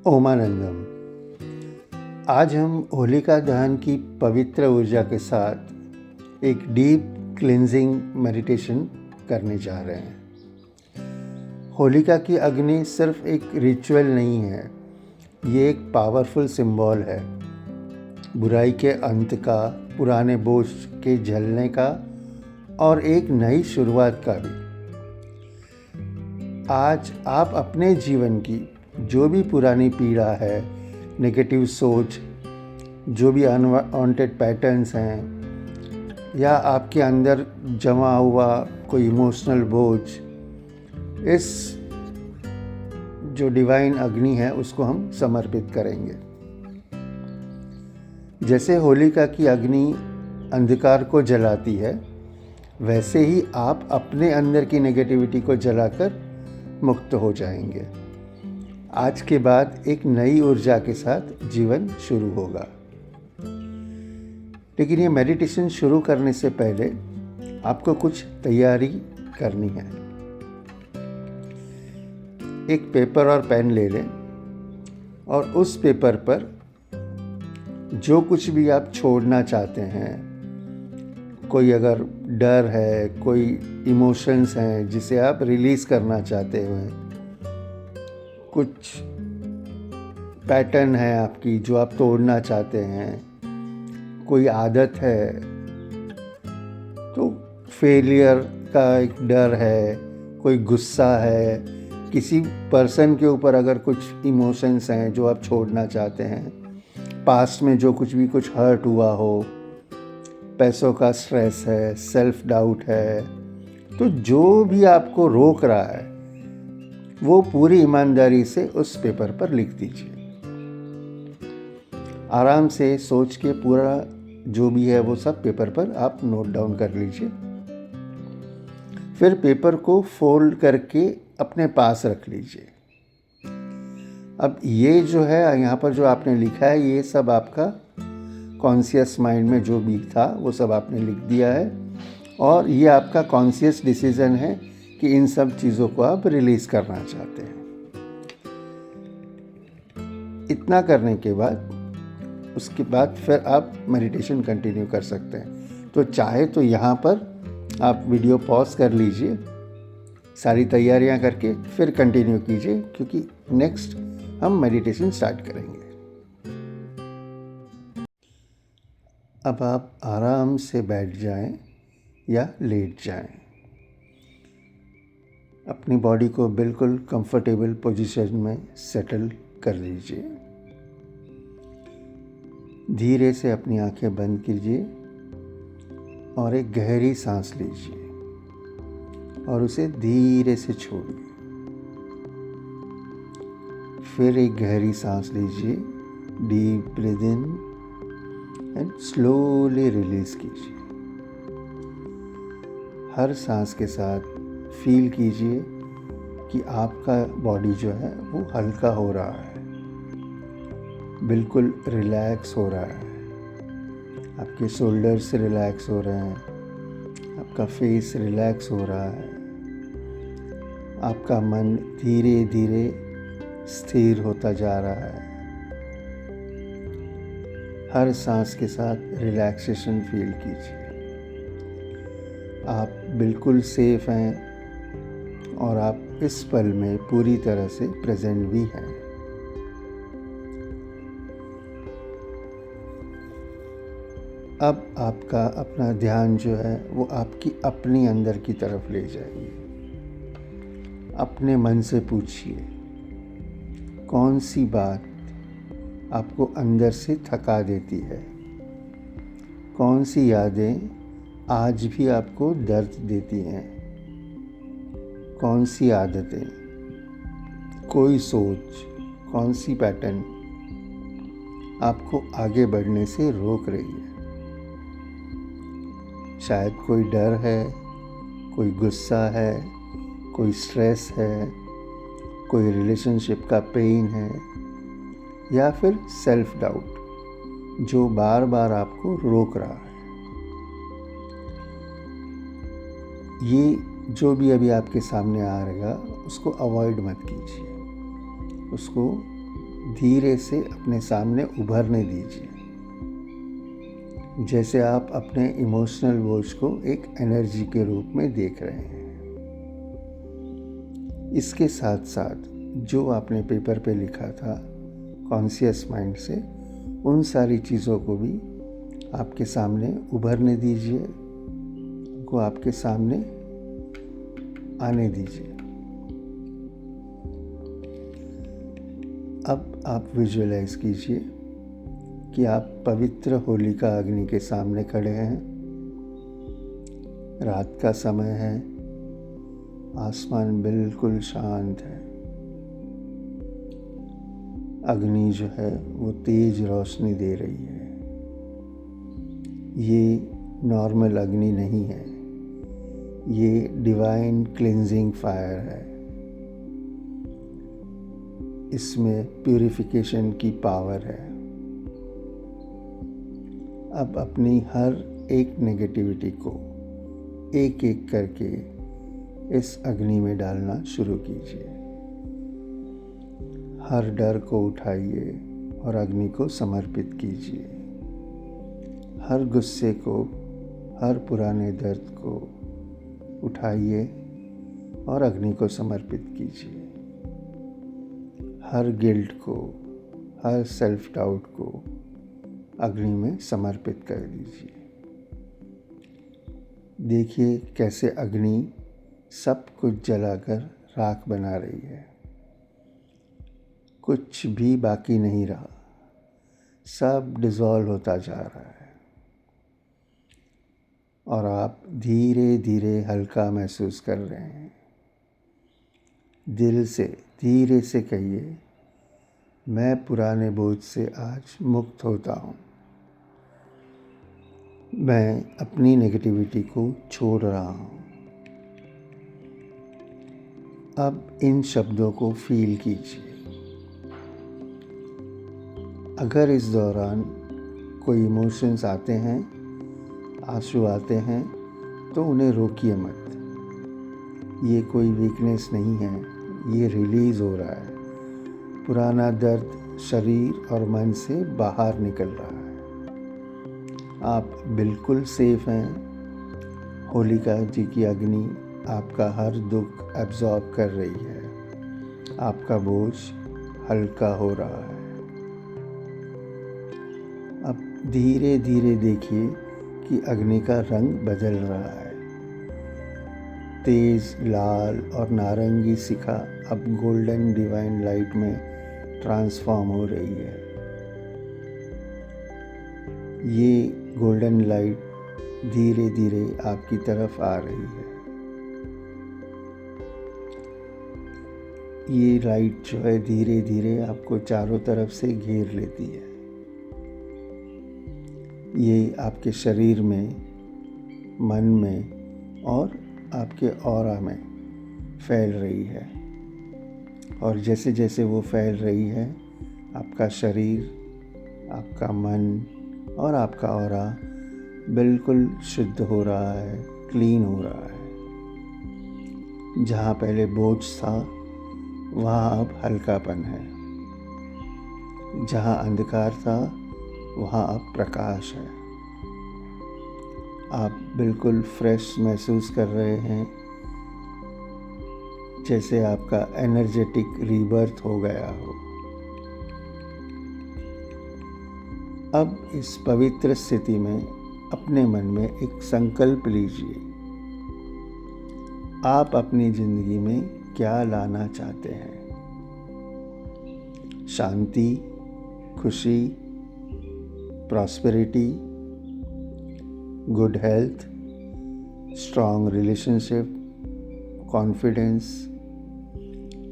ओमानंदम। आज हम होलिका दहन की पवित्र ऊर्जा के साथ एक डीप क्लिंजिंग मेडिटेशन करने जा रहे हैं। होलिका की अग्नि सिर्फ एक रिचुअल नहीं है, ये एक पावरफुल सिंबल है, बुराई के अंत का, पुराने बोझ के जलने का और एक नई शुरुआत का भी। आज आप अपने जीवन की जो भी पुरानी पीड़ा है, नेगेटिव सोच, जो भी अनवांटेड पैटर्न्स हैं या आपके अंदर जमा हुआ कोई इमोशनल बोझ, इस जो डिवाइन अग्नि है उसको हम समर्पित करेंगे। जैसे होलिका की अग्नि अंधकार को जलाती है, वैसे ही आप अपने अंदर की नेगेटिविटी को जलाकर मुक्त हो जाएंगे। आज के बाद एक नई ऊर्जा के साथ जीवन शुरू होगा। लेकिन ये मेडिटेशन शुरू करने से पहले आपको कुछ तैयारी करनी है। एक पेपर और पेन ले लें और उस पेपर पर जो कुछ भी आप छोड़ना चाहते हैं, कोई अगर डर है, कोई इमोशंस हैं जिसे आप रिलीज़ करना चाहते हो, कुछ पैटर्न है आपकी जो आप तोड़ना चाहते हैं, कोई आदत है, तो फेलियर का एक डर है, कोई गुस्सा है, किसी पर्सन के ऊपर अगर कुछ इमोशंस हैं जो आप छोड़ना चाहते हैं, पास्ट में जो कुछ हर्ट हुआ हो, पैसों का स्ट्रेस है, सेल्फ डाउट है, तो जो भी आपको रोक रहा है वो पूरी ईमानदारी से उस पेपर पर लिख दीजिए। आराम से सोच के पूरा जो भी है वो सब पेपर पर आप नोट डाउन कर लीजिए। फिर पेपर को फोल्ड करके अपने पास रख लीजिए। अब ये जो है यहाँ पर जो आपने लिखा है, ये सब आपका कॉन्शियस माइंड में जो भी था वो सब आपने लिख दिया है और ये आपका कॉन्शियस डिसीजन है कि इन सब चीज़ों को आप रिलीज़ करना चाहते हैं। इतना करने के बाद उसके बाद फिर आप मेडिटेशन कंटिन्यू कर सकते हैं। तो चाहे तो यहाँ पर आप वीडियो पॉज कर लीजिए, सारी तैयारियां करके फिर कंटिन्यू कीजिए, क्योंकि नेक्स्ट हम मेडिटेशन स्टार्ट करेंगे। अब आप आराम से बैठ जाएं या लेट जाएं। अपनी बॉडी को बिल्कुल कंफर्टेबल पोजीशन में सेटल कर लीजिए। धीरे से अपनी आंखें बंद कीजिए और एक गहरी सांस लीजिए और उसे धीरे से छोड़िए। फिर एक गहरी सांस लीजिए, deep breath in and slowly release कीजिए। हर सांस के साथ फील कीजिए कि आपका बॉडी जो है वो हल्का हो रहा है, बिल्कुल रिलैक्स हो रहा है। आपके शोल्डर्स रिलैक्स हो रहे हैं, आपका फेस रिलैक्स हो रहा है, आपका मन धीरे धीरे स्थिर होता जा रहा है। हर सांस के साथ रिलैक्सेशन फील कीजिए। आप बिल्कुल सेफ हैं और आप इस पल में पूरी तरह से प्रेजेंट भी हैं। अब आपका अपना ध्यान जो है वो आपकी अपनी अंदर की तरफ ले जाइए। अपने मन से पूछिए, कौन सी बात आपको अंदर से थका देती है? कौन सी यादें आज भी आपको दर्द देती हैं? कौन सी आदतें, कोई सोच, कौन सी पैटर्न आपको आगे बढ़ने से रोक रही है? शायद कोई डर है, कोई गुस्सा है, कोई स्ट्रेस है, कोई रिलेशनशिप का पेन है या फिर सेल्फ डाउट जो बार बार आपको रोक रहा है। ये जो भी अभी आपके सामने आ रहेगा उसको अवॉइड मत कीजिए, उसको धीरे से अपने सामने उभरने दीजिए, जैसे आप अपने इमोशनल बोझ को एक एनर्जी के रूप में देख रहे हैं। इसके साथ साथ जो आपने पेपर पे लिखा था कॉन्शियस माइंड से, उन सारी चीज़ों को भी आपके सामने उभरने दीजिए, उनको आपके सामने आने दीजिए। अब आप विजुअलाइज कीजिए कि आप पवित्र होलिका अग्नि के सामने खड़े हैं। रात का समय है, आसमान बिल्कुल शांत है। अग्नि जो है वो तेज रोशनी दे रही है। ये नॉर्मल अग्नि नहीं है, ये डिवाइन क्लिंजिंग फायर है। इसमें प्यूरिफिकेशन की पावर है। अब अपनी हर एक नेगेटिविटी को एक एक करके इस अग्नि में डालना शुरू कीजिए। हर डर को उठाइए और अग्नि को समर्पित कीजिए। हर गुस्से को, हर पुराने दर्द को उठाइए और अग्नि को समर्पित कीजिए। हर गिल्ट को, हर सेल्फ डाउट को अग्नि में समर्पित कर दीजिए। देखिए कैसे अग्नि सब कुछ जलाकर राख बना रही है। कुछ भी बाकी नहीं रहा, सब डिसॉल्व होता जा रहा है और आप धीरे धीरे हल्का महसूस कर रहे हैं। दिल से धीरे से कहिए, मैं पुराने बोझ से आज मुक्त होता हूँ। मैं अपनी नेगेटिविटी को छोड़ रहा हूँ। अब इन शब्दों को फील कीजिए। अगर इस दौरान कोई इमोशंस आते हैं, आंसू आते हैं, तो उन्हें रोकिए मत। ये कोई वीकनेस नहीं है, ये रिलीज़ हो रहा है। पुराना दर्द शरीर और मन से बाहर निकल रहा है। आप बिल्कुल सेफ हैं। होलिका जी की अग्नि आपका हर दुख एब्जॉर्ब कर रही है। आपका बोझ हल्का हो रहा है। अब धीरे धीरे देखिए कि अग्नि का रंग बदल रहा है। तेज लाल और नारंगी शिखा अब गोल्डन डिवाइन लाइट में ट्रांसफॉर्म हो रही है। ये गोल्डन लाइट धीरे धीरे आपकी तरफ आ रही है। ये लाइट जो है धीरे धीरे आपको चारों तरफ से घेर लेती है। ये आपके शरीर में, मन में और आपके ऑरा में फैल रही है। और जैसे जैसे वो फैल रही है, आपका शरीर, आपका मन और आपका ऑरा बिल्कुल शुद्ध हो रहा है, क्लीन हो रहा है। जहाँ पहले बोझ था, वहाँ अब हल्कापन है। जहाँ अंधकार था, वहाँ अब प्रकाश है। आप बिल्कुल फ्रेश महसूस कर रहे हैं, जैसे आपका एनर्जेटिक रीबर्थ हो गया हो। अब इस पवित्र स्थिति में अपने मन में एक संकल्प लीजिए। आप अपनी जिंदगी में क्या लाना चाहते हैं? शांति, खुशी, prosperity, good health, strong relationship, confidence,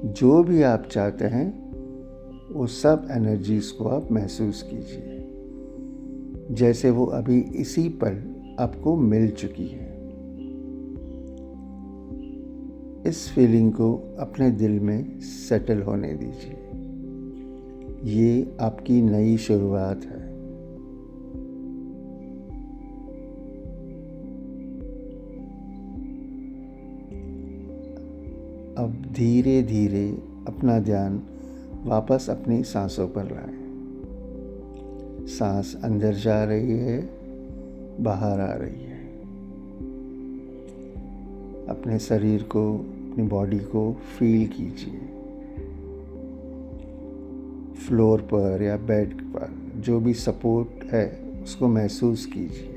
जो भी आप चाहते हैं वो सब एनर्जीज़ को आप महसूस कीजिए, जैसे वो अभी इसी पल आपको मिल चुकी है। इस फीलिंग को अपने दिल में सेटल होने दीजिए। ये आपकी नई शुरुआत है। अब धीरे धीरे अपना ध्यान वापस अपनी सांसों पर लाएं। सांस अंदर जा रही है, बाहर आ रही है। अपने शरीर को, अपनी बॉडी को फील कीजिए। फ्लोर पर या बेड पर जो भी सपोर्ट है उसको महसूस कीजिए।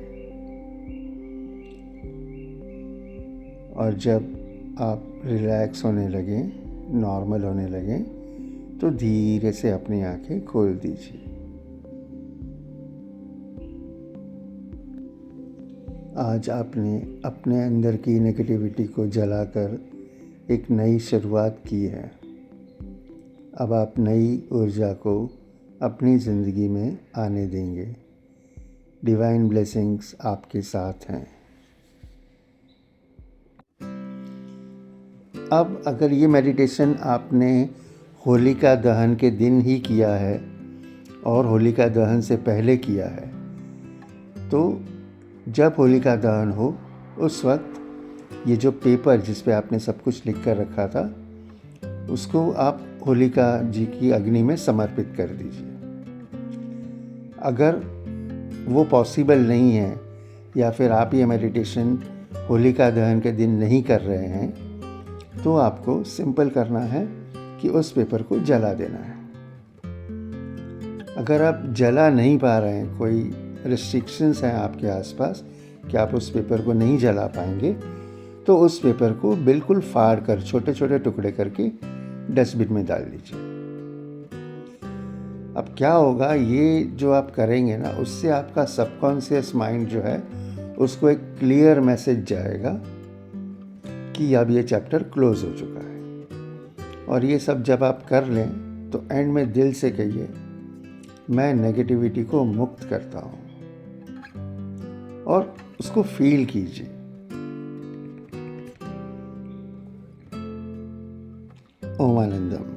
और जब आप रिलैक्स होने लगें, नॉर्मल होने लगें, तो धीरे से अपनी आंखें खोल दीजिए। आज आपने अपने अंदर की नेगेटिविटी को जलाकर एक नई शुरुआत की है। अब आप नई ऊर्जा को अपनी ज़िंदगी में आने देंगे। डिवाइन ब्लेसिंग्स आपके साथ हैं। अब अगर ये मेडिटेशन आपने होलिका दहन के दिन ही किया है और होलिका दहन से पहले किया है, तो जब होलिका दहन हो उस वक्त ये जो पेपर जिस पे आपने सब कुछ लिख कर रखा था उसको आप होलिका जी की अग्नि में समर्पित कर दीजिए। अगर वो पॉसिबल नहीं है या फिर आप ये मेडिटेशन होलिका दहन के दिन नहीं कर रहे हैं, तो आपको सिंपल करना है कि उस पेपर को जला देना है। अगर आप जला नहीं पा रहे हैं, कोई रिस्ट्रिक्शंस हैं आपके आसपास कि आप उस पेपर को नहीं जला पाएंगे, तो उस पेपर को बिल्कुल फाड़ कर छोटे छोटे टुकड़े करके डस्टबिन में डाल दीजिए। अब क्या होगा, ये जो आप करेंगे ना, उससे आपका सबकॉन्शियस माइंड जो है उसको एक क्लियर मैसेज जाएगा कि अब ये चैप्टर क्लोज हो चुका है। और ये सब जब आप कर लें तो एंड में दिल से कहिए, मैं नेगेटिविटी को मुक्त करता हूँ, और उसको फील कीजिए। ओम आनंदम।